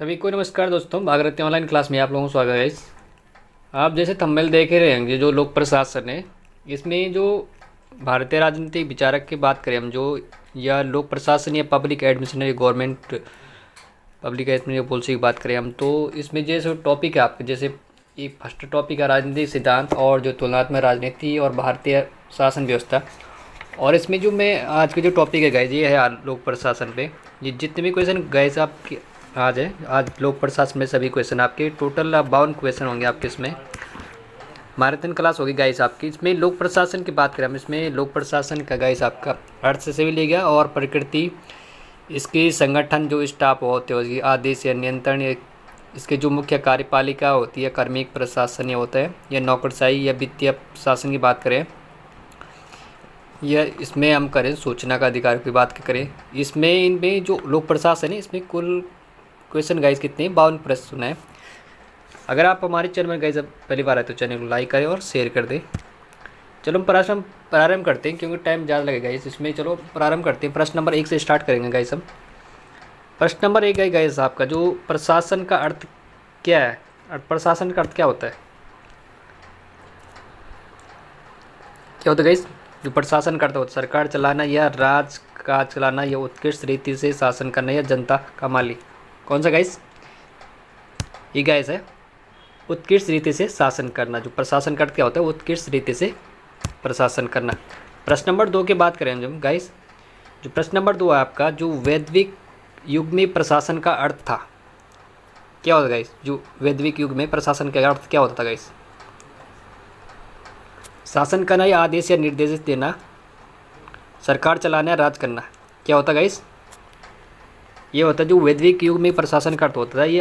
सभी को नमस्कार दोस्तों, भागरथी ऑनलाइन क्लास में आप लोगों को स्वागत है। आप जैसे थंबनेल देख ही रहे होंगे, जो लोक प्रशासन है इसमें जो भारतीय राजनीतिक विचारक की बात करें हम, जो या लोक प्रशासन या public administration government public administration policy की बात करें हम, तो इसमें जैसे टॉपिक है आपके, जैसे ये फर्स्ट टॉपिक है राजनीतिक सिद्धांत और जो तुलनात्मक राजनीति और भारतीय शासन व्यवस्था। और इसमें जो मैं आज के जो टॉपिक है गाइज, ये है लोक प्रशासन पे। ये जितने भी क्वेश्चन गाइज आपके आज लोक प्रशासन में सभी क्वेश्चन आपके टोटल 52 क्वेश्चन होंगे आपके। इसमें मैराथन क्लास होगी गाइस आपकी। इसमें लोक प्रशासन की बात करें हम, इसमें लोक प्रशासन का गाइस आपका अर्थ से भी ले गया और प्रकृति, इसकी संगठन जो स्टाफ होते हैं, आदेश या नियंत्रण, इसके जो मुख्य कार्यपालिका होती है, कार्मिक प्रशासन ये होता है, या नौकरशाही या वित्तीय शासन की बात करें, या इसमें हम करें सूचना का अधिकार की बात करें, इसमें इनमें जो लोक प्रशासन है इसमें कुल क्वेश्चन गाइस कितने 52 प्रश्न है। अगर आप हमारे चैनल में गाइस अब पहली बार आए तो चैनल को लाइक करें और शेयर कर दें। चलो हम प्रश्न प्रारंभ करते हैं क्योंकि टाइम ज़्यादा लगेगा इसमें। चलो प्रारंभ करते हैं, प्रश्न नंबर 1 से स्टार्ट करेंगे गाइस हम। प्रश्न नंबर 1 है गाइस आपका, जो प्रशासन का अर्थ क्या है? प्रशासन का अर्थ क्या होता है? क्या होता है गाइस? जो प्रशासन का अर्थ होता है सरकार चलाना या राज काज चलाना या उत्कृष्ट रीति से शासन करना या जनता का मालिक। कौन सा गाइस? ये गाइस है उत्कृष्ट रीति से शासन करना। जो प्रशासन का अर्थ क्या होता है? उत्कृष्ट रीति से प्रशासन करना। प्रश्न नंबर 2 की बात करें जब गाइस, जो प्रश्न नंबर 2 है आपका, जो वैदिक युग में प्रशासन का अर्थ था, क्या होता है गाइस? जो वैदिक युग में प्रशासन का अर्थ क्या होता था गाइस? शासन करना या आदेश या निर्देश देना, सरकार चलाना या राज करना। क्या होता गाइस? ये होता है जो वैदिक युग में प्रशासन का अर्थ होता था, ये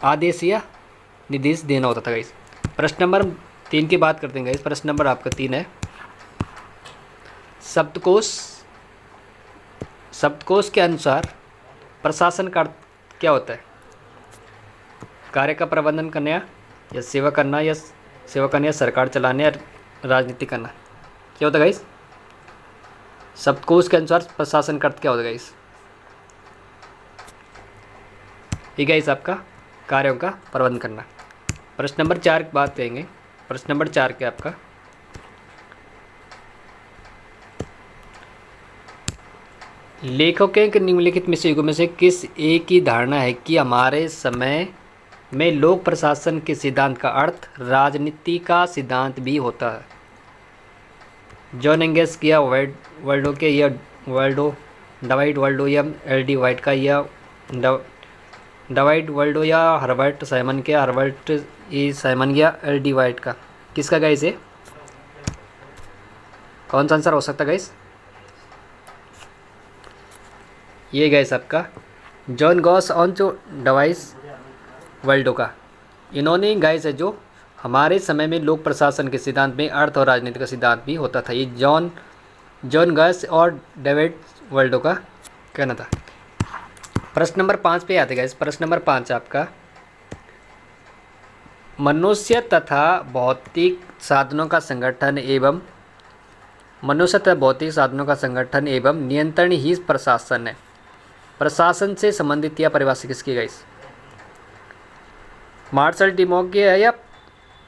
आदेश या निर्देश देना होता था गाइस। प्रश्न नंबर 3 की बात करते हैं गाइस। प्रश्न नंबर आपका 3 है, शब्दकोश के अनुसार प्रशासन का अर्थ क्या होता है? कार्य का प्रबंधन करना या सेवा करना या सरकार चलाने या राजनीति करना। क्या होता है गाइस? शब्दकोश के अनुसार प्रशासन का अर्थ क्या होता है गाइस? ये गाइस आपका कार्यों का प्रबंधन करना। प्रश्न नंबर 4 की बात करेंगे। प्रश्न नंबर 4 के आपका, लेखकों के निम्नलिखित में से युगों में से किस एक की धारणा है कि हमारे समय में लोक प्रशासन के सिद्धांत का अर्थ राजनीति का सिद्धांत भी होता है? जॉन एंगस किया वर्ल्डो के या वर्ल्डो डवाइड वर्ल्डो या एल.डी. वाइट का या डवाइड वर्ल्डो या हर्बर्ट साइमन के हर्बर्ट ई साइमन या एल.डी. वाइट का। किसका गाइस है? कौन सा आंसर हो सकता है गाइस? ये गाइस आपका जॉन गॉस ऑन जो डवाइस वर्ल्डो का। इन्होंने गाइस है जो हमारे समय में लोक प्रशासन के सिद्धांत में अर्थ और राजनीति का सिद्धांत भी होता था। ये जॉन गॉस और डेविड वर्ल्डो का कहना था। प्रश्न नंबर 5 पे आते गाइस। प्रश्न नंबर 5 आपका, मनुष्य तथा भौतिक साधनों का संगठन एवं नियंत्रण ही प्रशासन है। प्रशासन से संबंधित यह परिभाषा किसकी गाइस? मार्शल टिमो की है या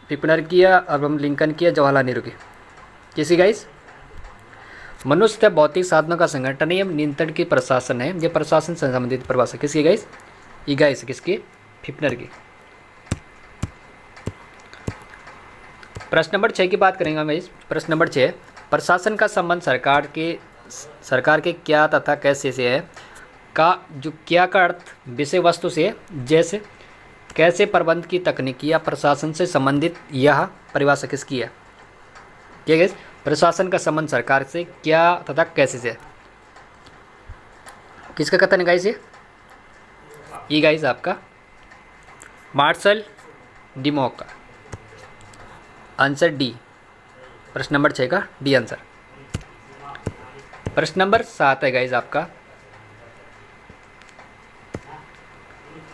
पिपनर की या अब्राहम लिंकन की या जवाहरलाल नेहरू की? किसी गाइस? मनुष्य तथा भौतिक साधनों का संगठन एवं नियंत्रण की प्रशासन है। यह प्रशासन से संबंधित परिभाषा किसकी गाइस? ये गाइस किसकी? पिपनर की। प्रश्न नंबर 6 की बात करेंगे हम इस। प्रश्न नंबर 6, प्रशासन का संबंध सरकार के क्या तथा कैसे से है? का जो क्या का अर्थ विषय वस्तु से है, जैसे कैसे प्रबंध की तकनीकी या प्रशासन से संबंधित यह परिभाषा किसकी है? क्या गाइस? प्रशासन का संबंध सरकार से क्या तथा कैसे से है, किसका कथन है गाइस? ये गाइस आपका मार्शल टिमो का। Answer D. प्रश्न नंबर 6 का डी आंसर। प्रश्न नंबर 7 है गाइस आपका।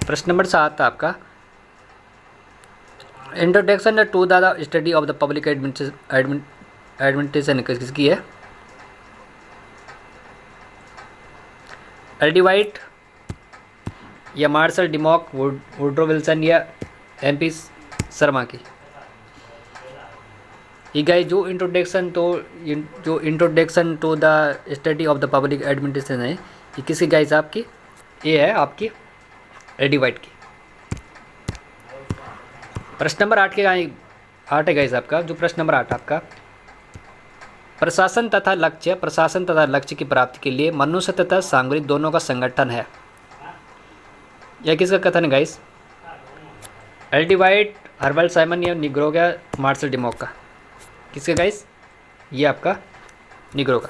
प्रश्न नंबर 7 आपका, introduction to the study of the public administration किसकी है? एल.डी. वाइट या मार्शल डिमॉक, वुड्रो विल्सन या MP शर्मा की। ये गाइस जो introduction to the study of the public administration है, ये किसी गाइस आपकी, ये है आपकी एडी वाइट की। प्रश्न नंबर 8 है गाइस आपका, जो प्रश्न नंबर 8 आपका, प्रशासन तथा लक्ष्य की प्राप्ति के लिए मनुष्य तथा सामग्री दोनों का संगठन है। यह किसका कथन है guys? LD. White, Herbert Simon या निग्रो का मार्शल डिमॉक का? किसका गाइस? ये आपका निग्रो का।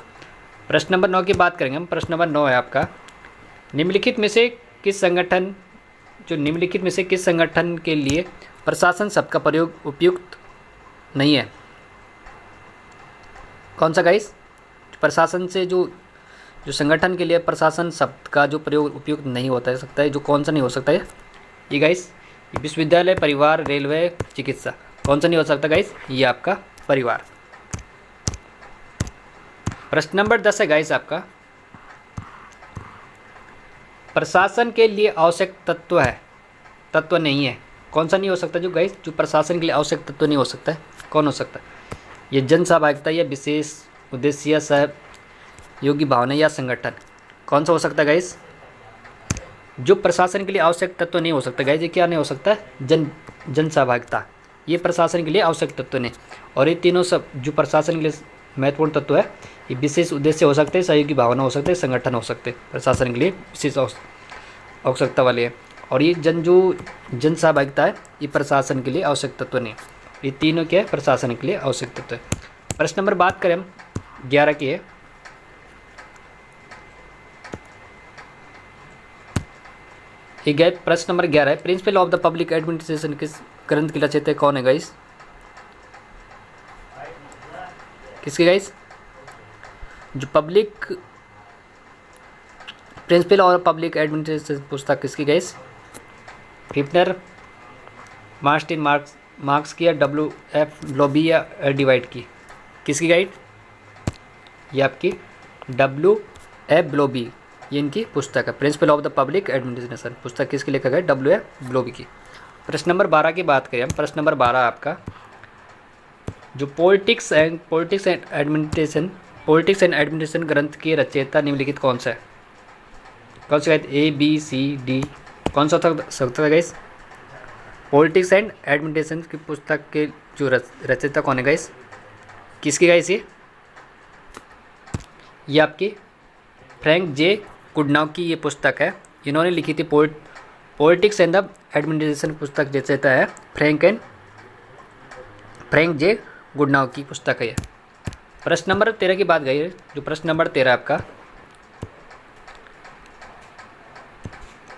प्रश्न नंबर 9 की बात करेंगे हम। प्रश्न नंबर 9 है आपका, निम्नलिखित में से किस संगठन के लिए प्रशासन शब्द का प्रयोग उपयुक्त नहीं है? कौन सा गाइस? प्रशासन से जो संगठन के लिए प्रशासन शब्द का जो प्रयोग उपयुक्त नहीं होता है सकता है, जो कौन सा नहीं हो सकता है ये गाइस? विश्वविद्यालय, परिवार, रेलवे, चिकित्सा। कौन सा नहीं हो सकता गाइस? ये आपका परिवार। प्रश्न नंबर 10 है गाइस आपका, प्रशासन के लिए आवश्यक तत्व नहीं है। कौन सा नहीं हो सकता जो गाइस, जो प्रशासन के लिए आवश्यक तत्व नहीं हो सकता है? कौन हो सकता है? ये जन सहभागिता या विशेष उद्देश्य या सहयोगी भावना या संगठन। कौन सा हो सकता है गाइस? जो प्रशासन के लिए आवश्यक तत्व नहीं हो सकता गाइस, ये क्या नहीं हो सकता है? जन सहभागिता, ये प्रशासन के लिए आवश्यक तत्व नहीं। और ये तीनों सब जो प्रशासन के लिए महत्वपूर्ण तत्व है, ये विशेष उद्देश्य हो सकते हैं, सहयोगी भावना हो सकते हैं, संगठन हो सकते हैं, प्रशासन के लिए विशेष आवश्यकता वाले है। और ये जन सहभागिता है, ये प्रशासन के लिए आवश्यक तत्व नहीं। ये तीनों क्या है? प्रशासन के लिए आवश्यक तत्व है। प्रश्न नंबर बात करें हम 11 की है, प्रश्न नंबर 11 है, principle of the public administration किस ग्रंथ की रचयिता कौन है गाइस? किसके गाइस? जो प्रिंसिपल और पब्लिक एडमिनिस्ट्रेशन पुस्तक किसकी गाइस? हिप्नर, मार्टिन मार्क्स की या W.F. ब्लोबी या एल.डी. वाइट की? किसकी गाइड? ये आपकी W.F. ब्लोबी, ये इनकी पुस्तक है, principle of the public administration. पुस्तक किसके लेखक है? W.F. ब्लोबी की। प्रश्न नंबर 12 की बात करें हम। प्रश्न नंबर 12 आपका, जो पॉलिटिक्स एंड एडमिनिस्ट्रेशन ग्रंथ के रचयिता निम्नलिखित कौन सा है? कौन सा guys? A, B, C, D। कौन सा सकता है गाइस? पॉलिटिक्स एंड एडमिनिस्ट्रेशन की पुस्तक के जो रचयिता कौन है गाइस? किसकी गाइस? ये आपकी फ्रैंक जे गुडनाउ की ये पुस्तक है। इन्होंने लिखी थी पॉलिटिक्स एंड द एडमिनिस्ट्रेशन पुस्तक रचयिता है फ्रैंक जे गुडनाउ की पुस्तक है ये। प्रश्न नंबर 13 की बात गई है, जो प्रश्न नंबर 13 आपका,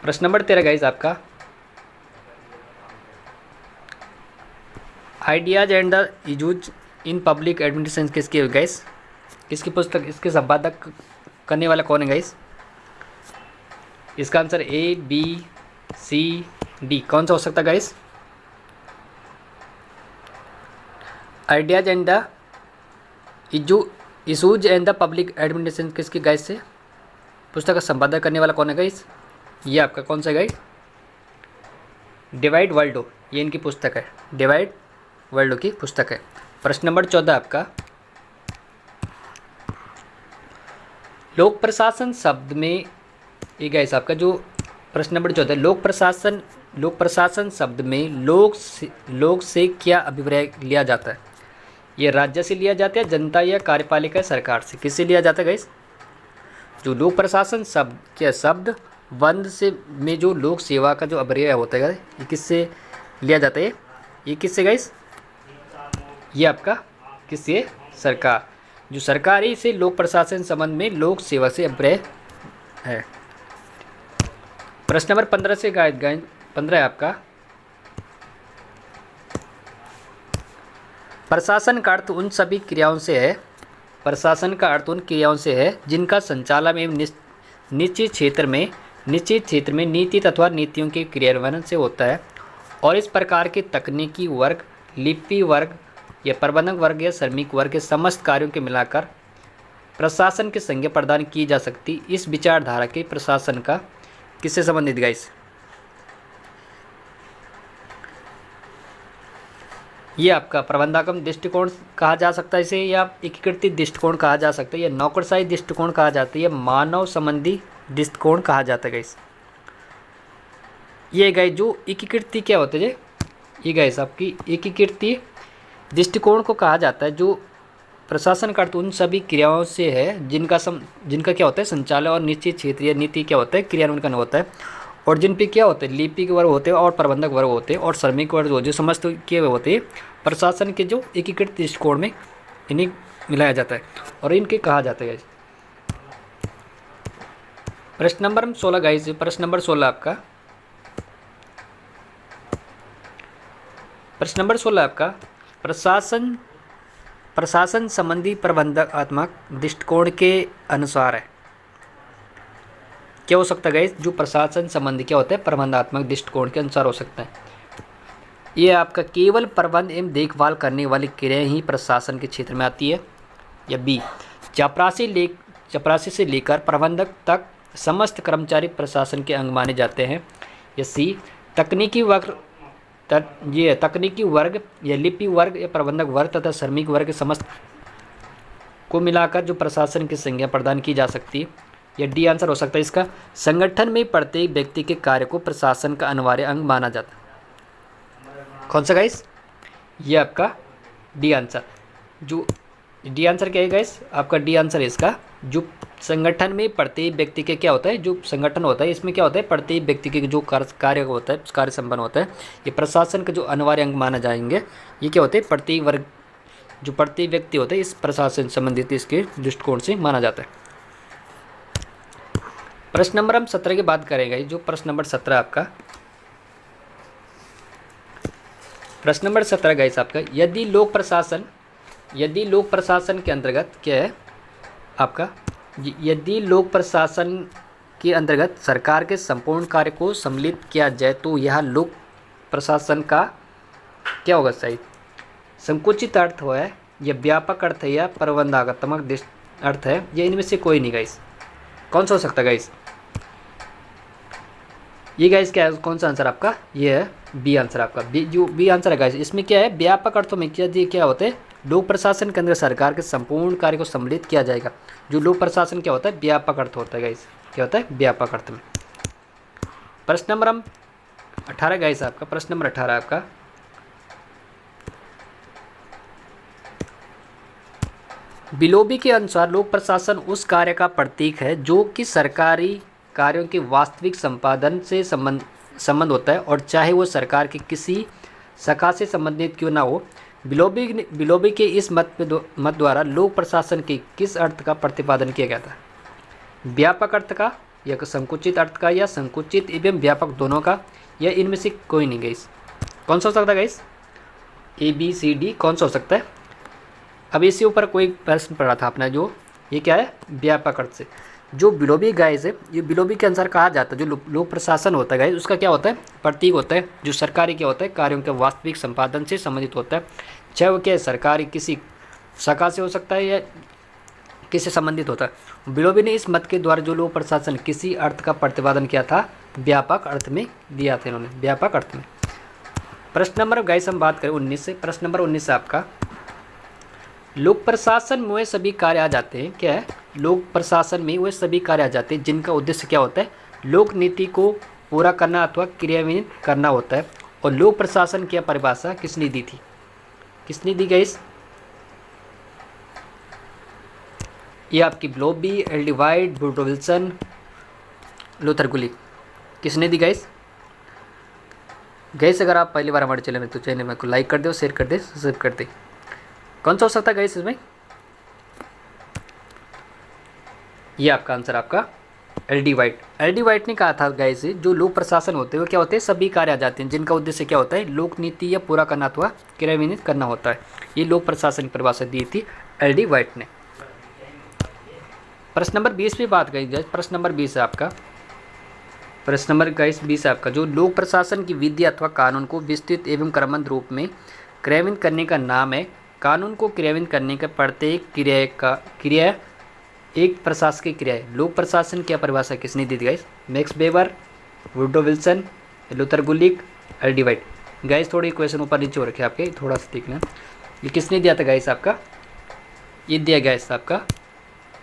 प्रश्न नंबर 13 गाइस आपका, ideas and the issues in public administration किसकी है गाइस? किसकी पुस्तक? इसके संपादक करने वाला कौन है गाइस? इसका answer A, B, C, D। कौन सा हो सकता है guys? Ideas and the issues and the public administration किसकी गाइस से? पुस्तक का संपादक करने वाला कौन है गाइस? ये आपका कौन सा गाइस? डेविड वाल्डो, ये इनकी पुस्तक है, डेविड वाल्डो की पुस्तक है। प्रश्न नंबर 14 आपका, लोक प्रशासन शब्द में, ये गाइस आपका जो प्रश्न नंबर 14, लोक प्रशासन शब्द में लोक से क्या अभिप्राय लिया जाता है? ये राज्य से लिया जाता है, जनता या कार्यपालिका सरकार से? किससे लिया जाता है गाइस? जो लोक प्रशासन शब्द वंद से में जो लोक सेवा का जो अभिप्राय होता है, ये किससे लिया जाता है? ये किससे गाइस? ये आपका किससे? सरकार। जो सरकारी से लोक प्रशासन संबंध में लोक सेवा से अभिप्राय है। प्रश्न नंबर 15 से 15 है आपका, प्रशासन का अर्थ उन सभी क्रियाओं से है, प्रशासन का अर्थ उन क्रियाओं से है जिनका संचालन एवं निश्चित क्षेत्र में नीति तथा नीतियों के क्रियान्वयन से होता है, और इस प्रकार के तकनीकी वर्ग, लिपि वर्ग या प्रबंधक वर्ग या श्रमिक वर्ग के समस्त कार्यों के मिलाकर प्रशासन की संज्ञा प्रदान की जा सकती। इस विचारधारा के प्रशासन का किससे संबंधित गाइस? ये आपका प्रबंधात्मक दृष्टिकोण कहा जा सकता है इसे, या एकीकृत दृष्टिकोण कहा जा सकता है, या नौकरशाही दृष्टिकोण कहा जाता है, या मानव संबंधी दृष्टिकोण कहा जाता है गाइस। ये गाइस जो एकीकृत क्या होते हैं, ये गाइस आपकी एकीकृत दृष्टिकोण को कहा जाता है जो प्रशासन का अर्थ उन सभी क्रियाओं से है जिनका क्या होता है संचालन और निश्चित क्षेत्रीय नीति क्या होता है क्रियान्वयन होता है, और जिन पे क्या होते हैं लिपिक वर्ग होते हैं और प्रबंधक वर्ग होते हैं और श्रमिक वर्ग जो समस्त के होते हैं प्रशासन के जो एकीकृत दृष्टिकोण में इन्हें मिलाया जाता है और इनके कहा जाता है। प्रश्न नंबर 16 गाइस, प्रश्न नंबर 16 आपका, प्रश्न नंबर 16 आपका प्रशासन संबंधी प्रबंधात्मक दृष्टिकोण के अनुसार है। क्या हो सकता है गाइस, जो प्रशासन संबंधी क्या होता है प्रबंधात्मक दृष्टिकोण के अनुसार हो सकता है। ये आपका केवल प्रबंध एवं देखभाल करने वाली क्रियाएं ही प्रशासन के क्षेत्र में आती है, या बी चपरासी से लेकर प्रबंधक तक समस्त कर्मचारी प्रशासन के अंग माने जाते हैं, या सी तकनीकी वर्ग या लिपि वर्ग या प्रबंधक वर्ग तथा श्रमिक वर्ग के समस्त को मिलाकर जो प्रशासन की संज्ञा प्रदान की जा सकती है, या डी आंसर हो सकता है इसका संगठन में प्रत्येक व्यक्ति के कार्य को प्रशासन का अनिवार्य अंग माना जाता है। कौन सा गाइस, ये आपका डी आंसर, जो डी आंसर क्या है गाइस आपका डी आंसर है इसका जो संगठन में प्रत्येक व्यक्ति के क्या होता है जो संगठन होता है इसमें क्या होता है प्रत्येक व्यक्ति के जो कार्य होता है कार्य संपन्न होता है ये प्रशासन का जो अनिवार्य अंग माना जाएंगे। ये क्या होते हैं प्रत्येक वर्ग जो प्रत्येक व्यक्ति होता है इस प्रशासन संबंधित इसके दृष्टिकोण से माना जाता है। प्रश्न नंबर हम 17 की बात करेंगे, जो प्रश्न नंबर 17 आपका, प्रश्न नंबर 17 गाइस आपका, यदि लोक प्रशासन के अंतर्गत क्या है आपका, यदि लोक प्रशासन के अंतर्गत सरकार के संपूर्ण कार्य को सम्मिलित किया जाए तो यह लोक प्रशासन का क्या होगा सही, संकुचित अर्थ हो है या व्यापक अर्थ है या प्रबंधात्मक अर्थ है, या इनमें से कोई नहीं गाइस। कौन सा हो सकता है गाइस, ये गाइस क्या है कौन सा आंसर आपका, ये है बी आंसर आपका, बी आंसर है गाइस। इसमें क्या है व्यापक अर्थों में क्या होते हैं लोक प्रशासन के अंदर सरकार के संपूर्ण कार्य को सम्मिलित किया जाएगा। जो लोक प्रशासन क्या होता है व्यापक अर्थ होता है गाइस, क्या होता है व्यापक अर्थ में। प्रश्न नंबर 18 गाइस आपका, प्रश्न नंबर 18 आपका, बिलोबी के अनुसार लोक प्रशासन उस कार्य का प्रतीक है जो कि सरकारी कार्यों के वास्तविक संपादन से संबंध होता है और चाहे वो सरकार के किसी शाखा से संबंधित क्यों ना हो। बिलोबी के इस मत द्वारा लोक प्रशासन के किस अर्थ का प्रतिपादन किया गया था, व्यापक अर्थ का या संकुचित अर्थ का या संकुचित एवं व्यापक दोनों का, या इनमें से कोई नहीं गाइस। कौन सा हो सकता है guys, A B C D कौन सा हो सकता है। अब इसके ऊपर कोई प्रश्न पड़ा था अपना, जो ये क्या है व्यापक अर्थ से। जो बिलोबी गाइस है ये बिलोबी के अनुसार कहा जाता है जो लोक प्रशासन होता है गाइस उसका क्या होता है प्रतीक होता है जो सरकारी क्या होता है कार्यों के वास्तविक संपादन से संबंधित होता है, चाहे वो क्या सरकारी किसी शाखा से हो सकता है या किससे संबंधित होता है। बिलोबी ने इस मत के द्वारा जो लोक प्रशासन किसी अर्थ का प्रतिपादन किया था व्यापक अर्थ में दिया था इन्होंने, व्यापक अर्थ में। प्रश्न नंबर गाइस हम बात करें 19 से, प्रश्न नंबर 19 से आपका, लोक प्रशासन में वे सभी कार्य आ जाते हैं, क्या है लोक प्रशासन में वे सभी कार्य आ जाते हैं जिनका उद्देश्य क्या होता है लोक नीति को पूरा करना अथवा क्रियान्वित करना होता है। और लोक प्रशासन की परिभाषा किसने दी थी, किसने दी गाइस, ये आपकी Willoughby, L D White, Woodrow Wilson, Luther Gulick, किसने दी गाइस। गाइस अगर आप पहली बार हमारे चैनल में तो चैनल में को लाइक कर दो, शेयर कर दे, सब्सक्राइब कर दे। कौन सा हो सकता है गाइस इसमें, ये आपका आंसर आपका एल डी वाइट ने कहा था गाइस जो लोक प्रशासन होते हैं वो क्या होते हैं सभी कार्य आ जाते हैं जिनका उद्देश्य क्या होता है लोक नीति या पूरा करना अथवा क्रियान्वित करना होता है। ये लोक प्रशासन की परिभाषा दी थी एल डी वाइट ने। प्रश्न नंबर 20 पे बात करी जाए, प्रश्न नंबर 20 है आपका, प्रश्न नंबर गाइस 20 है आपका, जो लोक प्रशासन की विधि अथवा कानून को विस्तृत एवं क्रमबद्ध रूप में क्रियान्वित करने का नाम है। कानून को क्रियान्वित करने का प्रत्येक क्रिया एक प्रशासकीय क्रिया है। लोक प्रशासन की परिभाषा किसने दी थी guys, Max Weber, Woodrow Wilson, Luther Gulick, L D White. Guys थोड़ी क्वेश्चन ऊपर नीचे हो रखे आपके, थोड़ा सा देखना। ये किसने दिया था गाइस आपका, ये दिया गाइस आपका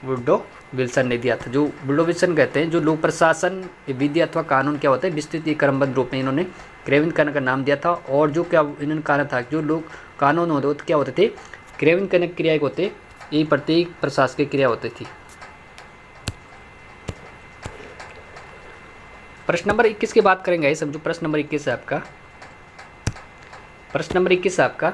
वुड्रो विल्सन ने दिया था। जो वुड्रो विल्सन कहते हैं जो लोक प्रशासन विधि अथवा कानून क्या होता है विस्तृत क्रमबद्ध रूप में इन्होंने क्रियान्वयन का नाम दिया था। और जो क्या इन्होंने कहा था जो लोग कानून होते तो क्या होते थे, क्रियान्वयन क्रिया होते, ये प्रत्येक प्रशासकीय क्रिया होती थी। प्रश्न नंबर 21 की बात करेंगे समझो। प्रश्न नंबर 21 है आपका, प्रश्न नंबर 21 है आपका,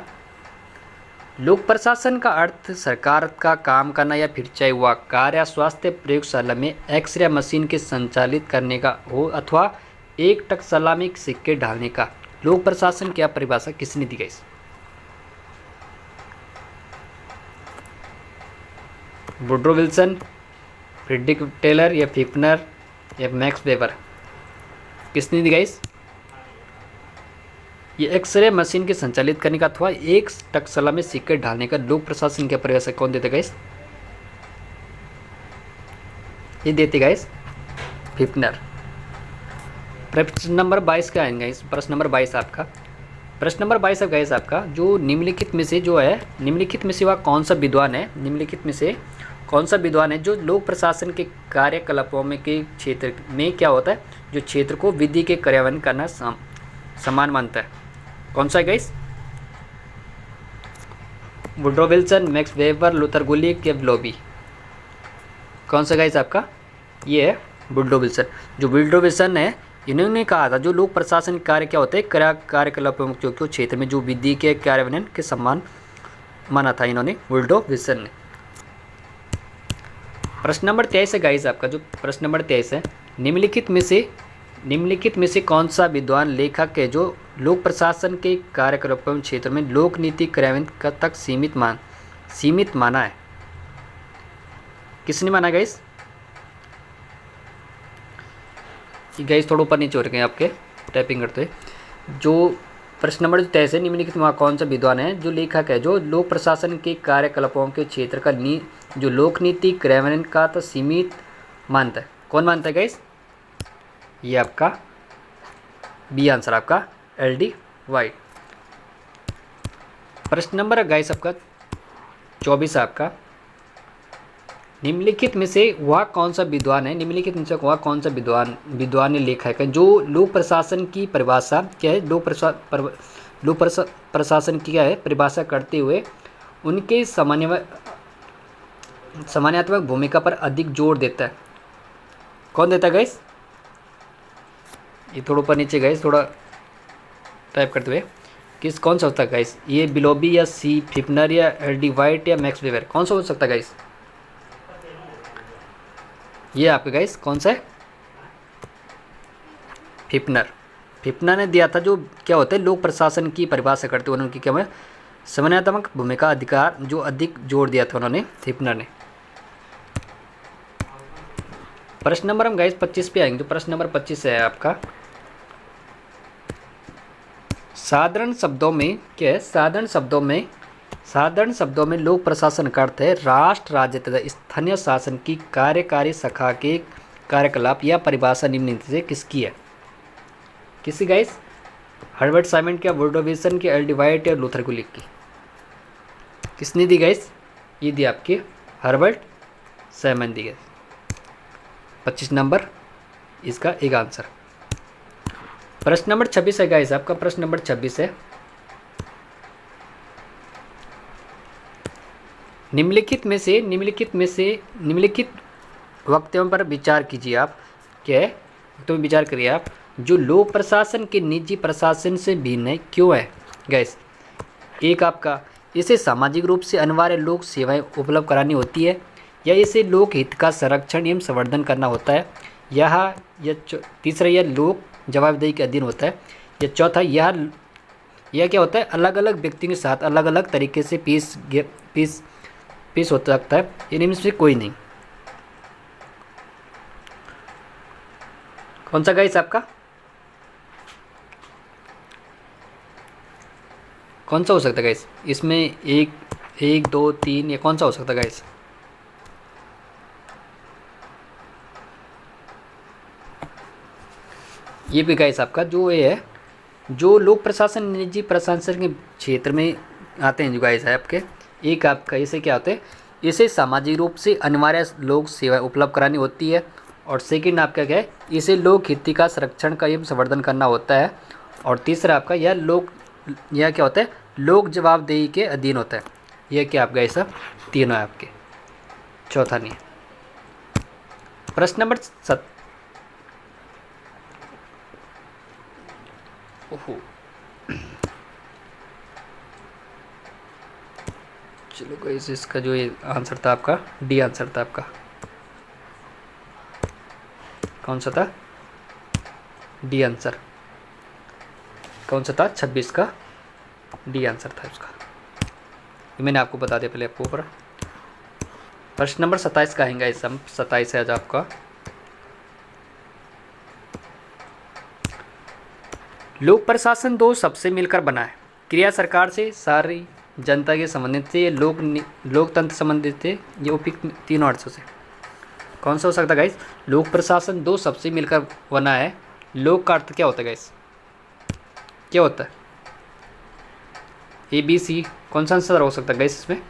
लोक प्रशासन का अर्थ सरकार का काम करना या फिर चाहे वह कार्य स्वास्थ्य प्रयोगशाला में एक्सरे मशीन के संचालित करने का हो अथवा एक टकशाला में सिक्के ढालने का। लोक प्रशासन क्या परिभाषा किसने दी गई? वुड्रो विल्सन, फ्रेडरिक टेलर या फिफ्नर या मैक्स वेबर, किसने दी गई? ये एक्सरे मशीन के संचालित करने का अथवा एक टकशाला में सिक्के ढालने का लोक प्रशासन क्या परिभाषा कौन देते गाइस? ये देते गाइस फिफ्नर। प्रश्न नंबर 22 का आएंगे इस प्रश्न नंबर 22 आपका, प्रश्न नंबर 22 है गाइस आपका, जो निम्नलिखित में से जो है निम्नलिखित में से वह कौन सा विद्वान है, निम्नलिखित में से कौन सा विद्वान है जो लोक प्रशासन के कार्यकलापों में के क्षेत्र में क्या होता है, जो क्षेत्र को विधि के कार्यान्वयन करना समान मानता है? कौन सा है guys? Woodrow Wilson, Max Weber, Luther Gulick या ब्लोबी? कौन सा गाइस आपका? ये है वुड्रो विल्सन। जो वुड्रो विल्सन है इन्होंने कहा था जो लोक प्रशासन कार्य क्या होते हैं कार्यकलापों के क्षेत्र में जो विधि के कार्यान्वयन के समान माना था इन्होंने, वुड्रो विल्सन ने। प्रश्न नंबर 23 है गाइस आपका, जो प्रश्न नंबर 23 है, निम्नलिखित में से कौन सा विद्वान लेखक है जो लोक प्रशासन के कार्यकलापों क्षेत्र में लोक नीति कार्यान्वयन तक सीमित माना है? किसने माना गाइस? गाइस थोड़ा ऊपर नीचे हो रहे हैं आपके टाइपिंग करते हुए। जो प्रश्न नंबर 23 है, निम्नलिखित में कौन सा विद्वान है जो लेखक है जो लोक प्रशासन के कार्यकलापों के क्षेत्र का जो लोक नीति कार्यान्वयन का तो सीमित मानता है? कौन मानता है गाइस? ये आपका बी आंसर आपका LD वाइट। प्रश्न नंबर गाइस आपका 24 आपका, निम्नलिखित में से वह कौन सा विद्वान है, निम्नलिखित में से वह कौन सा विद्वान ने लेखक है जो लोक प्रशासन की परिभाषा क्या है, लोक प्रशासन की क्या है परिभाषा करते हुए उनके सामान्यात्मक भूमिका पर अधिक जोर देता है? कौन देता है गाइस? ये थोड़ा ऊपर नीचे गाइस थोड़ा टाइप करते हुए कौन सा होता है गाइस? ये ब्लोबी या सी फिफ्नर या LD वाइट या मैक्स वेबर? कौन सा हो सकता है गाइस? ये आपके गाइस कौन सा है? फिफ्नर ने दिया था। जो क्या होता है लोक प्रशासन की परिभाषा करते हुए उनकी क्या है सामान्यात्मक भूमिका अधिकार जो अधिक जोर दिया था उन्होंने, फिफ्नर ने। प्रश्न नंबर हम गाइस 25 पे आएंगे। तो प्रश्न नंबर 25 है आपका, साधारण शब्दों में क्या है, साधारण शब्दों में लोक प्रशासन का अर्थ है राष्ट्र राज्य तथा स्थानीय शासन की कार्यकारी शाखा के कार्यकलाप या परिभाषा निम्नलिखित से किसकी है? किसी गाइस? हर्बर्ट साइमन क्या, वुड्रो विल्सन की, LD वाइट या लूथर गुलिक की? किसने दी गाइस? ये दी आपकी हर्बर्ट साइमन दी गई। 25 नंबर इसका एक आंसर। प्रश्न नंबर 26 है गाइस आपका, प्रश्न नंबर 26 है, निम्नलिखित वक्तव्यों पर विचार कीजिए आप। क्या है? वक्तव्य विचार करिए आप जो लोक प्रशासन के निजी प्रशासन से भिन्न है, क्यों है गाइस? एक आपका, इसे सामाजिक रूप से अनिवार्य लोक सेवाएं उपलब्ध करानी होती है या इसे लोक हित का संरक्षण एवं संवर्धन करना होता है, यह तीसरा यह लोक जवाबदेही के अधीन होता है, या चौथा यह क्या होता है अलग अलग व्यक्ति के साथ अलग अलग तरीके से पेश हो सकता है, इनमें से कोई नहीं। कौन सा गाइस आपका? कौन सा हो सकता है गाइस? इसमें एक 2 3 या कौन सा हो सकता है गाइस? ये भी गाइस आपका जो ये है जो लोक प्रशासन निजी प्रशासन के क्षेत्र में आते हैं जो गाइस है आपके, एक आपका इसे क्या होते हैं, इसे सामाजिक रूप से अनिवार्य लोक सेवा उपलब्ध करानी होती है। और सेकंड आपका क्या है, इसे लोक हित का संरक्षण का एवं संवर्धन करना होता है। और तीसरा आपका यह क्या होता है, लोक जवाबदेही के अधीन होता है। यह क्या आपका ऐसा तीनों है आपके। चौथा नहीं। प्रश्न नंबर ओहो चलो गाइस, इसका जो ये आंसर था आपका डी आंसर था आपका। कौन सा था, डी आंसर कौन सा था, 26 का डी आंसर था इसका। ये मैंने आपको बता दिया पहले आपको ऊपर। प्रश्न नंबर 27 का आएगा, इस 27 है आज आपका। लोक प्रशासन दो सबसे मिलकर बना है। क्रिया सरकार से, सारी जनता के संबंधित से, लोकतंत्र संबंधित थे। ये उपयुक्त तीनों अर्थों से कौन सा हो सकता है गाइस। लोक प्रशासन दो सबसे मिलकर बना है। लोक का अर्थ क्या होता है गाइस, क्या होता है, ABC। कौन सा आंसर हो सकता है गाइस इसमें,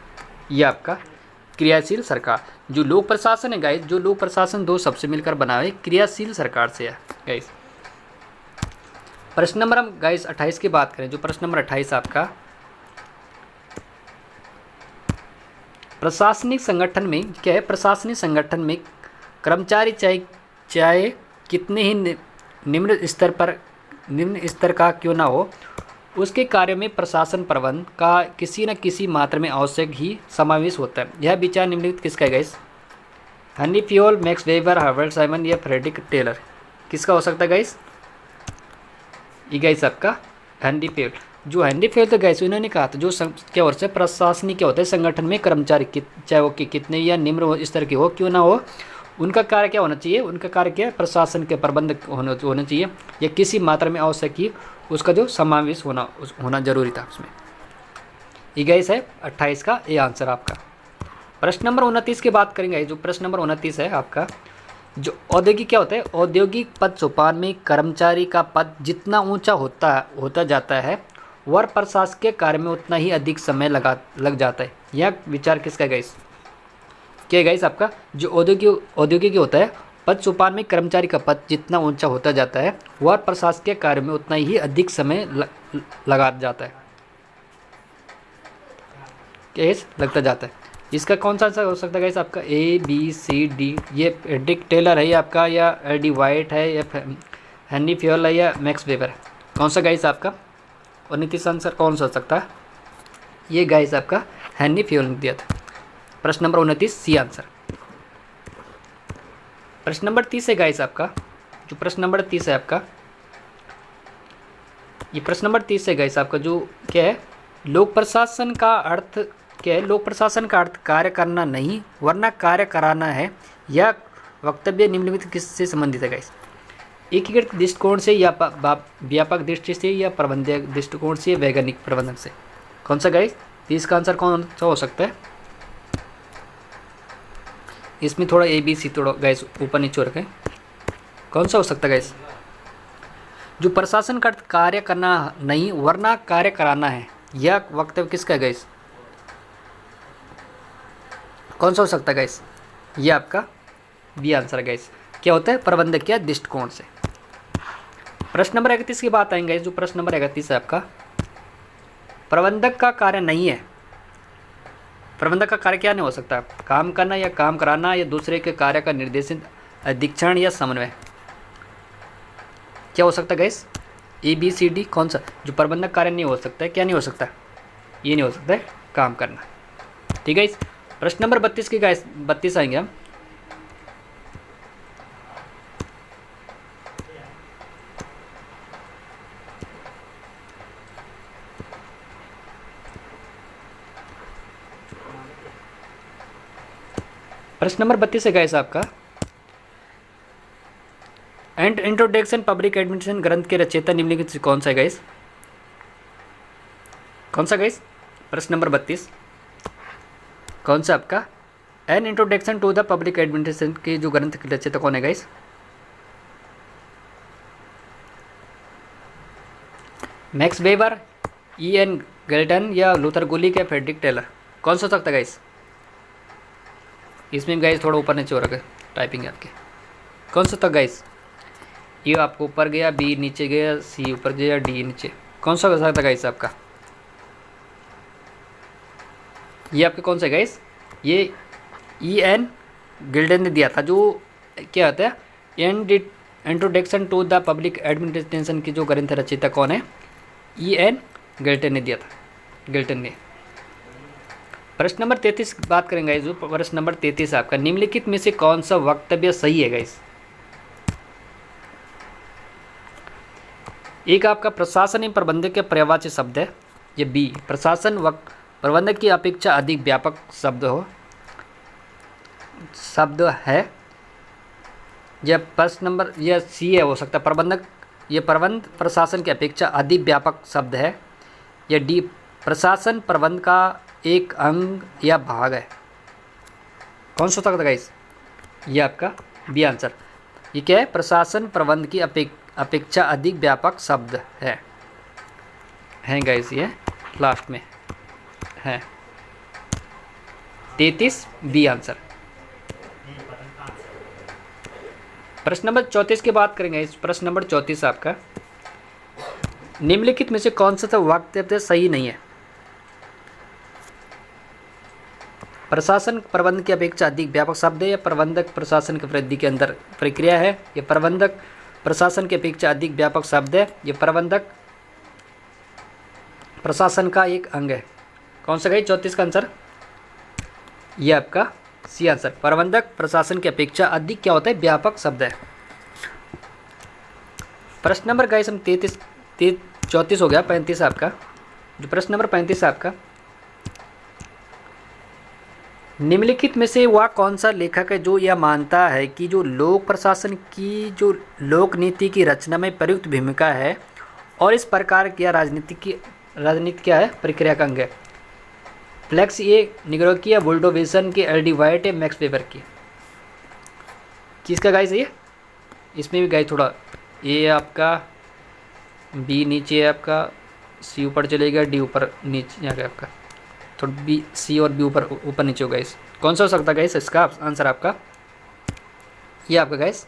ये आपका क्रियाशील सरकार। जो लोक प्रशासन है गाइस, जो लोक प्रशासन दो सबसे मिलकर बना है, क्रियाशील सरकार से है गाइस। प्रश्न नंबर हम गाइस 28 की बात करें, जो प्रश्न नंबर 28 आपका, प्रशासनिक संगठन में क्या है, प्रशासनिक संगठन में कर्मचारी चाहे कितने ही निम्न स्तर का क्यों ना हो, उसके कार्य में प्रशासन प्रबंध का किसी न किसी मात्रा में आवश्यक ही समावेश होता है। यह विचार निम्नलिखित किसका है guys, Henry Fayol, max weber, Herbert Simon या फ्रेडरिक टेलर। किसका हो सकता है गाइस, ये गाइस आपका हेनरी फ्योल। जो हेनरी फ्योल थे गाइस, इन्होंने कहा था जो क्या होता है, प्रशासनिक क्या होता है, संगठन में कर्मचारी चाहे वो कितने या निम्न स्तर के हो क्यों ना हो, उनका कार्य क्या होना चाहिए, उनका कार्य क्या है, प्रशासन के प्रबंध होना चाहिए, या किसी मात्रा में आवश्यक ही उसका जो समावेश होना जरूरी था उसमें। ये गाइस है 28 का ये आंसर आपका। प्रश्न नंबर 29 की बात करेंगे। जो प्रश्न नंबर 29 है आपका, जो औद्योगिक क्या होता है, औद्योगिक पद सोपान में कर्मचारी का पद जितना ऊंचा होता जाता है, वह प्रशासकीय कार्य में उतना ही अधिक समय लग जाता है। यह विचार किसका है गाइस, क्या गाइस आपका, जो औद्योगिक होता है, पद सोपान में कर्मचारी का पद जितना ऊंचा होता जाता है, वह प्रशासकीय कार्य में उतना ही अधिक समय लगा जाता है, केस लगता जाता है। इसका कौन सा आंसर हो सकता है गाइस आपका, ABCD। ये फ्रेडरिक टेलर है आपका, या एडी वाइट है, या हेनरी फ्योल है, या मैक्स वेबर है। कौन सा गाइस आपका 29 आंसर कौन सा हो सकता है, ये गाइस आपका हेनरी फ्योल ने दिया था। प्रश्न नंबर 29 सी आंसर। प्रश्न नंबर 30 है गाइस आपका, जो प्रश्न नंबर 30 है आपका, ये प्रश्न नंबर 30 है गाइस आपका, जो क्या है, लोक प्रशासन का अर्थ क्या है, लोक प्रशासन का अर्थ कार्य करना नहीं वरना कार्य कराना है। यह वक्तव्य निम्नलिखित किससे संबंधित है गाइस, एकीकृत दृष्टिकोण से, या व्यापक दृष्टि से, या प्रबंधक दृष्टिकोण से, वैज्ञानिक प्रबंधन से। कौन सा गाइस, इसका आंसर कौन सा हो सकता है, इसमें थोड़ा ABC थोड़ा गाइस ऊपर नीचे रखें। कौन सा हो सकता है गाइस, जो प्रशासन का कार्य करना नहीं वरना कार्य कराना है, यह वक्तव्य किसका है गाइस, कौन सा हो सकता है गाइस, ये आपका बी आंसर है गाइस। क्या होता है, प्रबंधक या दृष्टिकोण से। प्रश्न नंबर 31 की बात आएंगे। जो प्रश्न नंबर 31 है आपका, प्रबंधक का कार्य नहीं है, प्रबंधक का कार्य क्या नहीं हो सकता, काम करना या काम कराना, या दूसरे के कार्य का निर्देशन, अधीक्षण या समन्वय। क्या हो सकता है गाइस, ABCD। कौन सा, जो प्रबंधक कार्य नहीं हो सकता है, क्या नहीं हो सकता, ये नहीं हो सकता है, काम करना। ठीक है। प्रश्न नंबर 32 की गाइस 32 आएंगे हम। प्रश्न नंबर 32 है गाइस आपका, एंड इंट्रोडक्शन पब्लिक एडमिनिस्ट्रेशन ग्रंथ के रचयिता निम्नलिखित से कौन सा है गाइस, कौन सा गाइस, प्रश्न नंबर 32 कौन सा आपका, an introduction to the public administration के जो ग्रंथ के रचयिता कौन है guys, Max Weber, E.N. Galton या लूथर गुलिक या फ्रेडरिक टेलर? कौन सा हो सकता है गाइस? इसमें गाइस थोड़ा ऊपर नीचे हो रखा है टाइपिंग है आपकी। कौन सा था गाइस? ये आपको ऊपर गया, बी नीचे गया, सी ऊपर गया, डी नीचे। कौन सा हो सकता है गाइस आपका? ये आपके कौन सा गाइस? ये E.N. गिल्डन ने दिया था, जो क्या होता है introduction to the public administration की जो ग्रंथ रचयिता कौन है? E.N. गिल्टन ने दिया था, गिल्टन ने। प्रश्न नंबर 33 बात करेंगे गाइस। जो प्रश्न नंबर 33 आपका, निम्नलिखित में से कौन सा वक्तव्य सही है गाइस? एक आपका प्रशासन एवं प्रबंधक के पर्यायवाची शब्द है, ये बी प्रशासन व प्रबंधक की अपेक्षा अधिक व्यापक शब्द है। यह प्रश्न नंबर, यह सी है, हो सकता है प्रबंधक, ये प्रबंध प्रशासन की अपेक्षा अधिक व्यापक शब्द है। यह डी प्रशासन प्रबंध का एक अंग या भाग है। कौन सा सकता है गाइस? ये आपका बी आंसर। ये क्या है? प्रशासन प्रबंध की अपेक्षा अधिक व्यापक शब्द है गाइस, ये लास्ट में है 33 बी आंसर। प्रश्न नंबर 34 की बात करेंगे। इस प्रश्न नंबर 34 आपका, निम्नलिखित में से कौन सा वक्तव्य सही नहीं है? प्रशासन प्रबंध की अपेक्षा अधिक व्यापक शब्द है, या प्रबंधक प्रशासन की वृद्धि के अंदर प्रक्रिया है, या प्रबंधक प्रशासन की अपेक्षा अधिक व्यापक शब्द है, या प्रबंधक प्रशासन का एक अंग है? कौन सा गई 34 का आंसर? ये आपका सी आंसर, प्रबंधक प्रशासन की अपेक्षा अधिक क्या होता है? व्यापक शब्द है। प्रश्न नंबर गाइस हम 34 हो गया, 35 आपका। जो प्रश्न नंबर 35 आपका, निम्नलिखित में से वह कौन सा लेखक है जो यह मानता है कि जो लोक प्रशासन की जो लोक नीति की रचना में प्रयुक्त भूमिका है और इस प्रकार की राजनीति क्या है? प्रक्रिया का अंग है? फ्लेक्स ए निग्रो की, या बुल्डोविसन की, एल डी वाइट है, मैक्स वेबर की? किसका गाइस ये? इसमें भी गाइस थोड़ा ए आपका, बी नीचे है आपका, सी ऊपर चलेगा, डी ऊपर नीचे यहाँ आपका, तो बी सी और बी ऊपर नीचे होगा। इस कौन सा हो सकता है गाइस? इसका आंसर आपका ये आपका गाइस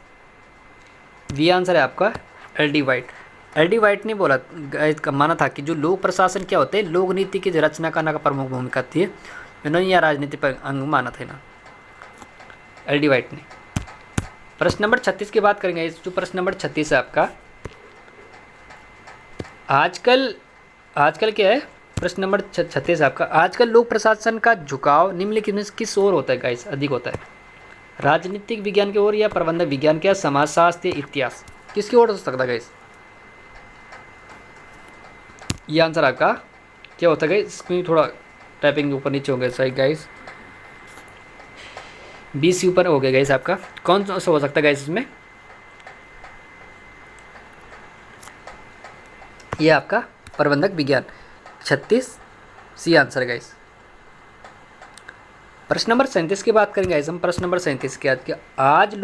बी आंसर है आपका, L D white. L D white ने बोला गाइस का माना था कि जो लोक प्रशासन क्या होते हैं, लोक नीति की रचना करने का प्रमुख भूमिका थी, इन्होंने यह राजनीति पर अंग माना था ना, एल डी वाइट ने। प्रश्न नंबर 36 की बात करेंगे। जो प्रश्न नंबर 36 है आपका, आजकल क्या है? प्रश्न नंबर 36 आपका, आजकल लोक प्रशासन का झुकाव निम्नलिखित में किस ओर होता है गाइस? अधिक होता है राजनीतिक विज्ञान की ओर, या प्रबंधन विज्ञान के, समाजशास्त्र, इतिहास? किसकी ओर हो सकता है गाइस? ये आंसर आपका क्या होता है गाइस? इसमें थोड़ा टाइपिंग ऊपर नीचे हो गया सही गाइस, बी सी ऊपर हो गया गाइस आपका। कौन सा हो सकता है गाइस इसमें? ये आपका प्रबंधक विज्ञान, 36 सी आंसर गाइस। प्रश्न नंबर 37 की बात करेंगे गाइस हम। प्रश्न नंबर 37 की आज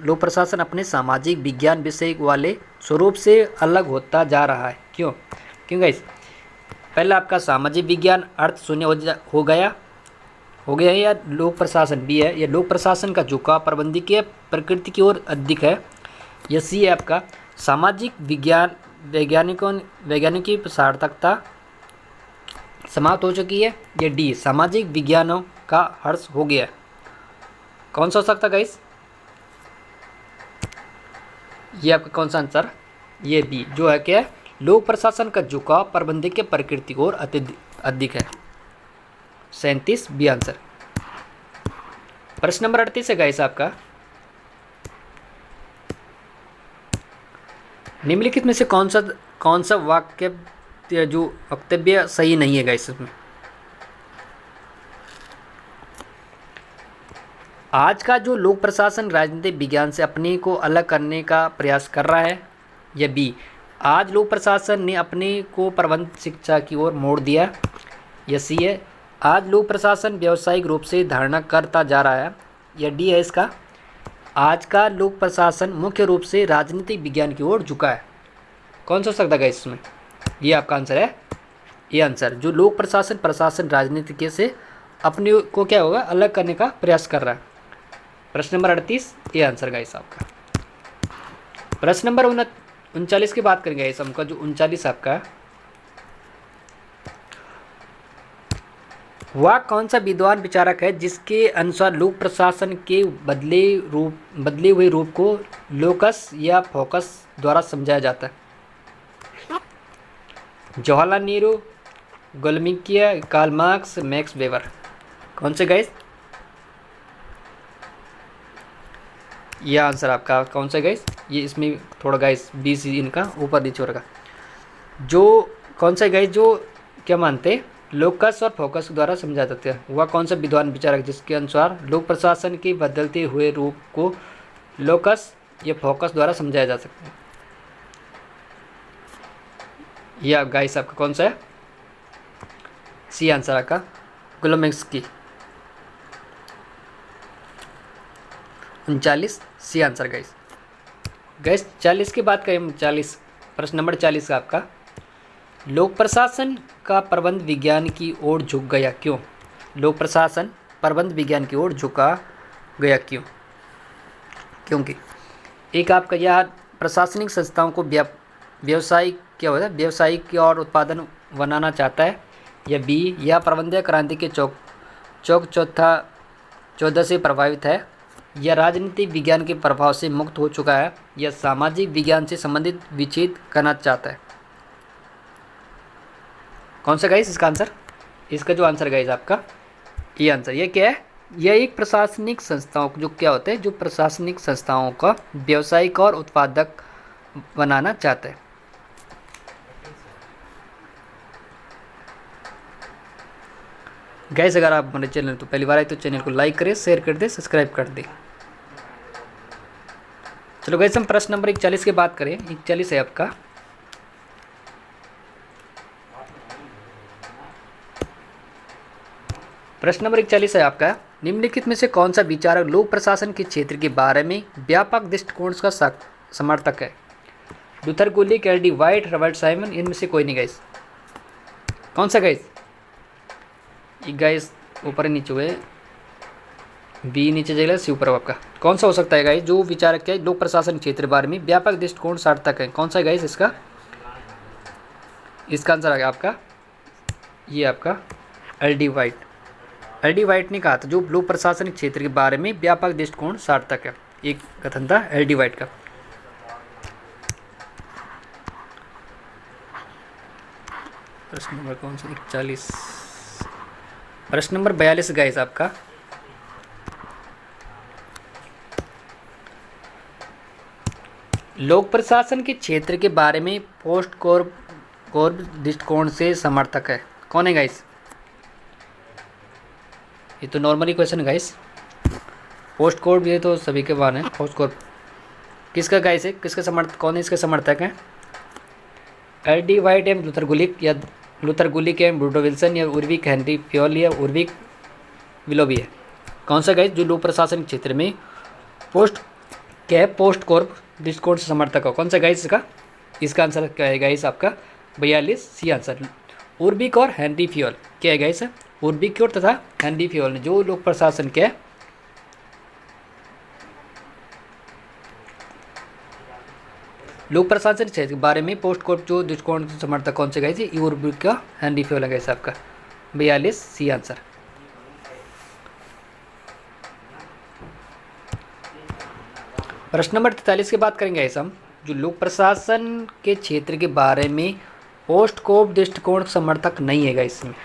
लोक प्रशासन अपने सामाजिक विज्ञान विषय वाले स्वरूप से अलग होता जा रहा है। क्यों गाइस? पहला आपका सामाजिक विज्ञान अर्थ शून्य हो गया है, या लोक प्रशासन बी है, या लोक प्रशासन का झुकाव प्रबंधकीय प्रकृति की ओर अधिक है, या सी है आपका सामाजिक विज्ञान वैज्ञानिकी सार्थकता समाप्त हो चुकी है, या डी सामाजिक विज्ञानों का हर्ष हो गया। कौन सा हो सकता गाइस? ये आपका कौन सा आंसर? ये बी, जो है क्या? लोक प्रशासन का झुकाव प्रबंधकीय प्रकृति की ओर अधिक है, 37 बी आंसर। प्रश्न नंबर 38 है गाइस आपका, निम्नलिखित में से कौन सा वाक्य जो वक्तव्य सही नहीं है गाइस इसमें? आज का जो लोक प्रशासन राजनीतिक विज्ञान से अपने को अलग करने का प्रयास कर रहा है, या बी आज लोक प्रशासन ने अपने को प्रबंध शिक्षा की ओर मोड़ दिया, या सी है आज लोक प्रशासन व्यावसायिक रूप से धारणा करता जा रहा है, या डी है इसका आज का लोक प्रशासन मुख्य रूप से राजनीतिक विज्ञान की ओर झुका है। कौन सा हो सकता है इसमें? ये आपका आंसर है, ये आंसर। जो लोक प्रशासन प्रशासन राजनीति से अपने को क्या होगा अलग करने का प्रयास कर रहा है। प्रश्न नंबर 38 ये आंसर गाइस आपका। प्रश्न नंबर 39 की बात करेंगे गाइस हमका, जो 39 आपका है, वह कौन सा विद्वान विचारक है जिसके अनुसार लोक प्रशासन के बदले हुए रूप को लोकस या फोकस द्वारा समझाया जाता है? जवाहरलाल नेहरू, गोल्मिकिया, कार्ल मार्क्स, मैक्स वेबर। कौन से गाइस? ये आंसर आपका कौन सा गाइस? ये इसमें थोड़ा गाइस बीस इनका ऊपर नीचे होगा। जो कौन सा गाइस जो क्या मानते लोकस और फोकस द्वारा समझा जाते हैं, वह कौन सा विद्वान विचारक जिसके अनुसार लोक प्रशासन के बदलते हुए रूप को लोकस या फोकस द्वारा समझाया जा सकता है? यह गाइस आपका कौन सा है? सी आंसर आपका ग्लोमिस्की। 39 सी आंसर गाइस। 40 की बात करें, 40 प्रश्न नंबर 40 का आपका, लोक प्रशासन का प्रबंध विज्ञान की ओर झुक गया क्यों? लोक प्रशासन प्रबंध विज्ञान की ओर झुका गया क्यों? क्योंकि एक आपका यह प्रशासनिक संस्थाओं को व्यवसायिक क्या होता है व्यवसायिक और उत्पादन बनाना चाहता है, या बी यह प्रबंधीय क्रांति के चौदह से प्रभावित है, या राजनीतिक विज्ञान के प्रभाव से मुक्त हो चुका है, या सामाजिक विज्ञान से संबंधित विच्छेद करना चाहता है? कौन सा गाइस इसका आंसर? इसका जो आंसर गाइस आपका ये आंसर, ये क्या है? यह एक प्रशासनिक संस्थाओं जो क्या होते हैं जो प्रशासनिक संस्थाओं का व्यावसायिक और उत्पादक बनाना चाहता है। गाइस अगर आप हमारे चैनल तो पहली बार आए तो चैनल को लाइक करें, शेयर कर दें, सब्सक्राइब कर दें। चलो गाइस हम प्रश्न नंबर 41 की बात करें। 41 है आपका, प्रश्न नंबर 41 है आपका, निम्नलिखित में से कौन सा विचारक लोक प्रशासन के क्षेत्र के बारे में व्यापक दृष्टिकोण का समर्थक है? लूथर गुलिक, एल.डी. वाइट, रॉबर्ट साइमन, इनमें से कोई नहीं गाइस। कौन सा गाइस? ये गाइस ऊपर नीचे हुए, बी नीचे जाएगा, सी ऊपर आपका। कौन सा हो सकता है गाइस जो विचारक है लोक प्रशासन क्षेत्र के बारे में व्यापक दृष्टिकोण सार्थक है? कौन सा गाइस इसका आंसर आ गया आपका, ये आपका एल.डी. वाइट। एल.डी. वाइट ने कहा था जो लोक प्रशासनिक क्षेत्र के बारे में व्यापक दृष्टिकोण सार्थक है, एक कथन था एल.डी. वाइट का। प्रश्न नंबर कौन सा? 41। प्रश्न नंबर 42 गाइस आपका, लोक प्रशासन के क्षेत्र के बारे में पोस्ट कोर दृष्टिकोण से समर्थक है, कौन है गाइस? ये तो नॉर्मली क्वेश्चन है गाइस। पोस्ट कोड ये तो सभी के बारे हैं। पोस्ट कोड किसका गाइस है, किसका समर्थक, कौन है इसके समर्थक हैं? LD. White M Luther Gulick, या लूथर गुलिक एम वुडरो विल्सन, या उर्विक हेनरी फ्योल, या उर्विक विलोबी है? कौन सा गाइस जो लोक प्रशासन क्षेत्र में पोस्ट कोर दृष्टिकोण से समर्थक हो? कौन सा गाइस इसका आंसर क्या है गाइस आपका? 42 सी आंसर, उर्विक और हेनरी फ्योल। क्या है गाइस? उर्विक और तथा हेनरी फ्योल ने जो लोक प्रशासन के लोक प्रशासन क्षेत्र के बारे में पोस्ट कोड जो दृष्टिकोण समर्थक कौन से गाइस? ये उर्विक का हेनरी फ्योल है गाइस आपका। 42 सी आंसर। प्रश्न नंबर 43 की बात करेंगे गाइस हम, जो लोक प्रशासन के क्षेत्र के बारे में पोस्ट कोड दृष्टिकोण समर्थक नहीं है गाइस इसमें।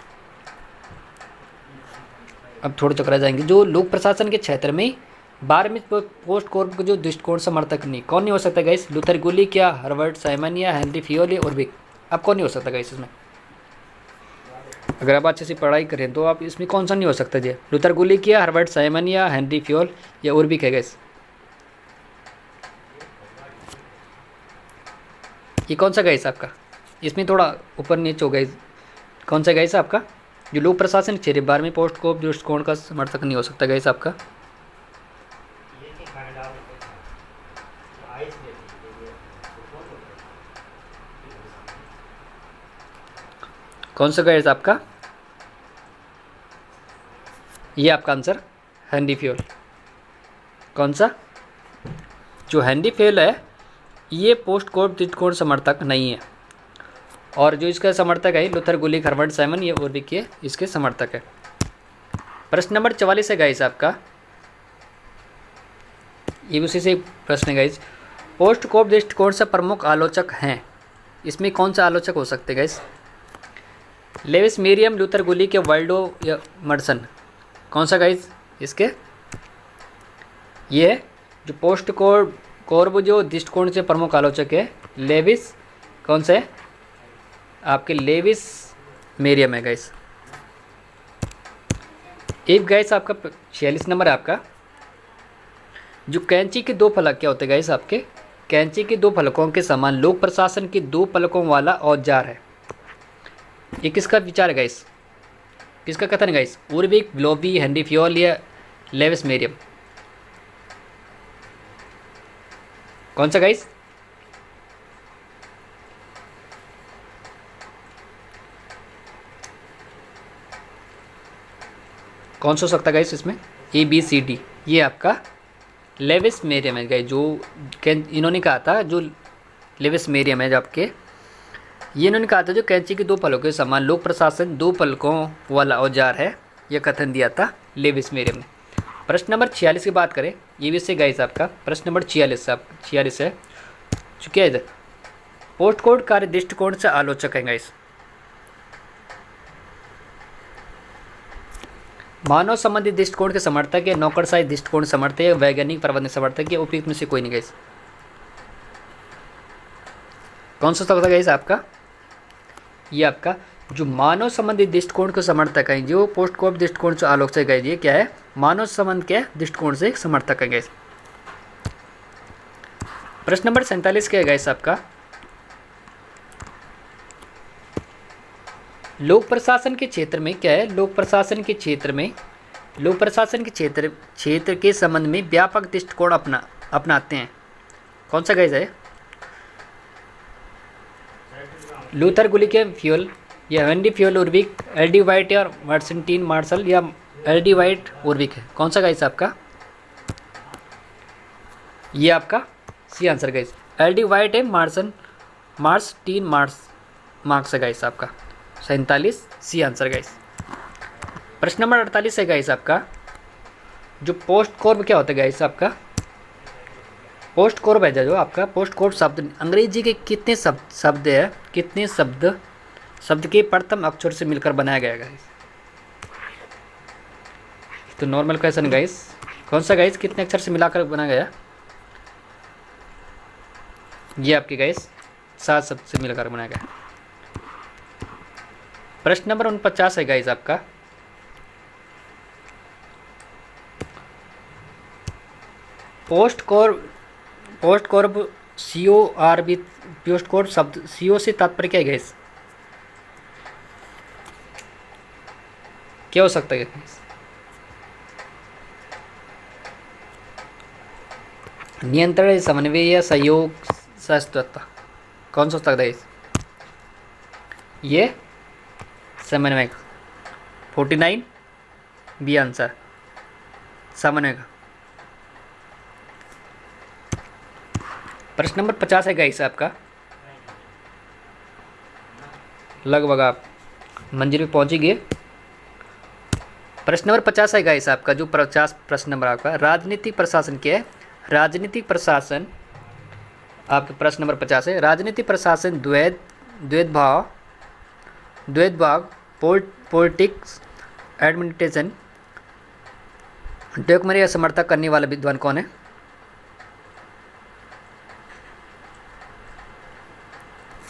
अब थोड़े चक्कर जाएंगे, जो लोक प्रशासन के क्षेत्र में बारे में पोस्ट कोर्प जो दृष्टिकोण समर्थक नहीं, कौन नहीं हो सकता गाइस? लूथर गुलिक, या हर्बर्ट साइमन, या हेनरी फ्योल, या उर्विक। अब कौन नहीं हो सकता गाइस इसमें? अगर आप अच्छे से पढ़ाई करें तो आप इसमें कौन सा नहीं हो सकता जी? लूथर गुलिक, या हर्बर्ट साइमन, या हेनरी फ्योल, या उर्विक है गाइस। ये कौन सा गाइस आपका? इसमें थोड़ा ऊपर नीचे हो गाइस। कौन सा गाइस आपका जो लोक प्रशासन क्षेत्र बारे में पोस्ट कोड दृष्टिकोण का समर्थक नहीं हो सकता गाइस आपका? कौन सा गैस आपका? ये आपका आंसर हेनरी फ्यूल। कौन सा? जो हेनरी फ्यूल है ये पोस्ट कोड दृष्टिकोण समर्थक नहीं है, और जो इसका समर्थक है लूथर गुलिक हर्बर्ट साइमन, ये उर्विक के इसके समर्थक है। प्रश्न नंबर 44 है गाइस आपका, ये उसी से प्रश्न है गाइस। पोस्ट कोड दृष्टिकोण से प्रमुख आलोचक हैं, इसमें कौन सा आलोचक हो सकते हैं गाइस? लेविस मेरियम, लूथर गुलिक या वाल्डो या मर्सन? कौन सा गाइस इसके? ये है जो पोस्ट कोड जो दृष्टिकोण से प्रमुख आलोचक है लेविस, कौन सा है आपके? लेविस मेरियम है गाइस। एक गाइस आपका 46 नंबर है आपका, जो कैंची के दो फलक क्या होते हैं गाइस आपके? कैंची के दो फलकों के समान लोक प्रशासन के दो फलकों वाला औजार है, ये किसका विचार है गाइस? किसका कथन है गाइस? उर्विक, ग्लोबी, हेनरी फ्यूल या लेविस मेरियम? कौन सा गाइस? कौन सा हो सकता है गाइस इसमें? ABCD, ये आपका लेविस मेरियम है गाइस। जो इन्होंने कहा था, जो लेविस मेरियम है जो आपके, ये इन्होंने कहा था जो कैंची के दो फलों के समान लोक प्रशासन दो फलकों वाला औजार है, यह कथन दिया था लेविस मेरियम ने। प्रश्न नंबर 46 की बात करें, ये भी से गाइस आपका प्रश्न नंबर 46 है, जो क्या है इधर? पोस्ट कोड कार्य दृष्टिकोण से आलोचक है गाइस। मानव संबंधी दृष्टिकोण के समर्थक या नौकरशाही दृष्टिकोण समर्थक या वैज्ञानिक प्रबंधन समर्थक या उपयुक्त में से कोई नहीं गाइस? कौन सा होता है गाइस आपका? ये आपका जो मानव संबंधी दृष्टिकोण के समर्थक है, जो पोस्ट कोड दृष्टिकोण से आलोचक है गाइस, ये क्या है? मानव संबंध के दृष्टिकोण से समर्थक है गाइस। प्रश्न नंबर 47 क्या है गाइस आपका? लोक प्रशासन के क्षेत्र में क्या है? लोक प्रशासन के क्षेत्र के संबंध में व्यापक दृष्टिकोण अपनाते हैं। कौन सा गाइस है? लूथर गुलिक फ्यूल या Henry Fayol Urwick, LD White या मर्सेंटीन मार्शल या LD वाइट उर्विक है? कौन सा गाइस आपका? ये आपका C answer guys, LD White है, मार्शटीन मार्क्स है गाइस आपका 47 सी आंसर गाइस। प्रश्न नंबर 48 है गाइस आपका, जो पोस्ट कोड क्या होता है गाइस आपका? पोस्ट कोड है जो आपका पोस्ट कोड शब्द अंग्रेजी के कितने शब्द है, कितने शब्द के प्रथम अक्षर से मिलकर बनाया गया गाइस? तो नॉर्मल क्वेश्चन गाइस, कौन सा गाइस कितने अक्षर से मिलाकर बनाया गया? ये आपके गाइस 7 शब्द से मिलकर बनाया गया। प्रश्न नंबर 49 है गाइस आपका, post code CORB, post code शब्द CO से तात्पर्य क्या है गाइस? क्या हो सकता है? नियंत्रण, समन्वय या सहयोग, सहिष्णुता? कौन सा हो सकता है गाइस? ये समन्वय। 49 बी आंसर, समन्वय का। प्रश्न नंबर 50 है गाइस आपका, लगभग आप मंजिल पे पहुंचेंगे। प्रश्न नंबर 50 है गाइस आपका, जो 50 प्रश्न नंबर आपका राजनीतिक प्रशासन क्या है? राजनीतिक प्रशासन आपका प्रश्न नंबर 50 है, राजनीतिक प्रशासन द्वैध भाग पॉलिटिक्स एडमिनिस्ट्रेशन डॉक्यूमेंट्री का समर्थक करने वाला विद्वान कौन है?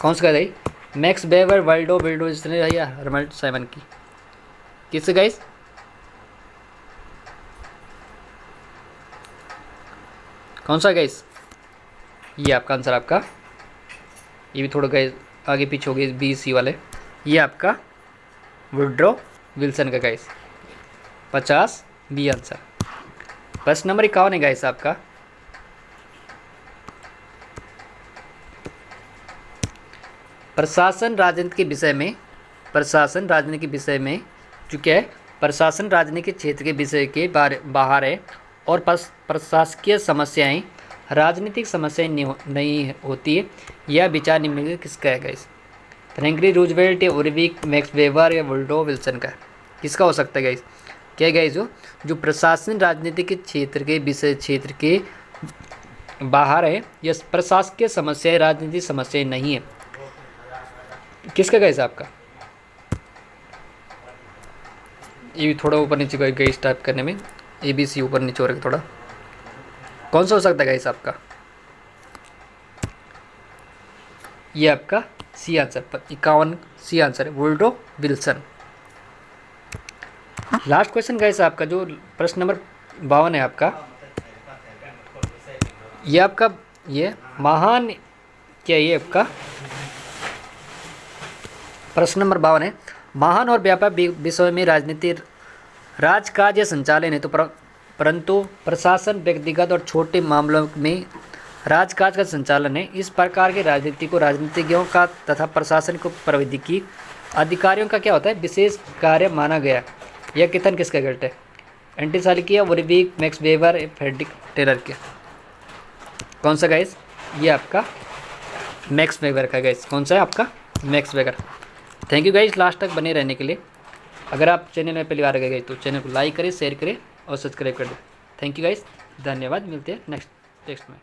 कौन सा गाइस? मैक्स वेबर, वाल्डो या हर्बर्ट साइमन की? किससे गाइस? कौन सा गाइस? ये आपका आंसर आपका, ये भी थोड़ा गाइस आगे पीछे हो गए BC वाले, ये आपका वुड्रो विल्सन का गाइस 50 बी आंसर। प्रश्न नंबर 51 है गाइस आपका, प्रशासन राजनीति के विषय में प्रशासन राजनीति के विषय में जो क्या है, प्रशासन राजनीति के क्षेत्र के विषय के बाहर है और प्रशासकीय समस्याएं राजनीतिक समस्याएं नहीं होती है। यह विचार निम्नलिखित किसका है गाइस? फ्रैंकलिन रूजवेल्ट या उर्विक मैक्स वेबर या वुडरो विल्सन का? किसका हो सकता है गाइस? क्या गाइस? जो प्रशासन राजनीति के क्षेत्र के विषय क्षेत्र के बाहर है, यह प्रशासकीय समस्याएं राजनीतिक समस्याएं नहीं है। किसका गाइस आपका? ये भी थोड़ा ऊपर नीचे गाइस टाइप करने में ABC ऊपर नीचे हो रहा है थोड़ा। कौन सा हो सकता है गाइस आपका? ये आपका सी आंसर, 51 सी आंसर है, Woodrow Wilson. Last question guys आपका जो प्रश्न नंबर 52 है आपका, ये आपका ये महान, क्या ये आपका प्रश्न नंबर 52 है, महान और व्यापक विषय में राजनीति राजकाज या संचालन है तो परंतु प्रशासन व्यक्तिगत और छोटे मामलों में राजकाज का संचालन है। इस प्रकार के राजनीति को राजनीतिज्ञों का तथा प्रशासन को प्रविधिकी अधिकारियों का क्या होता है? विशेष कार्य माना गया। यह कथन किसका गलत है? एंटीसालिकिया, वुरविक, मैक्स वेबर, फ्रेडरिक टेलर के? कौन सा गाइस? ये आपका मैक्स वेबर का गाइस। कौन सा है आपका? Max weber. Thank you guys last तक बने रहने के लिए। अगर आप चैनल में पहली बार गए तो चैनल को लाइक करें, शेयर करें और सब्सक्राइब कर दें। थैंक यू गाइस, धन्यवाद। मिलते हैं नेक्स्ट टेक्स्ट में।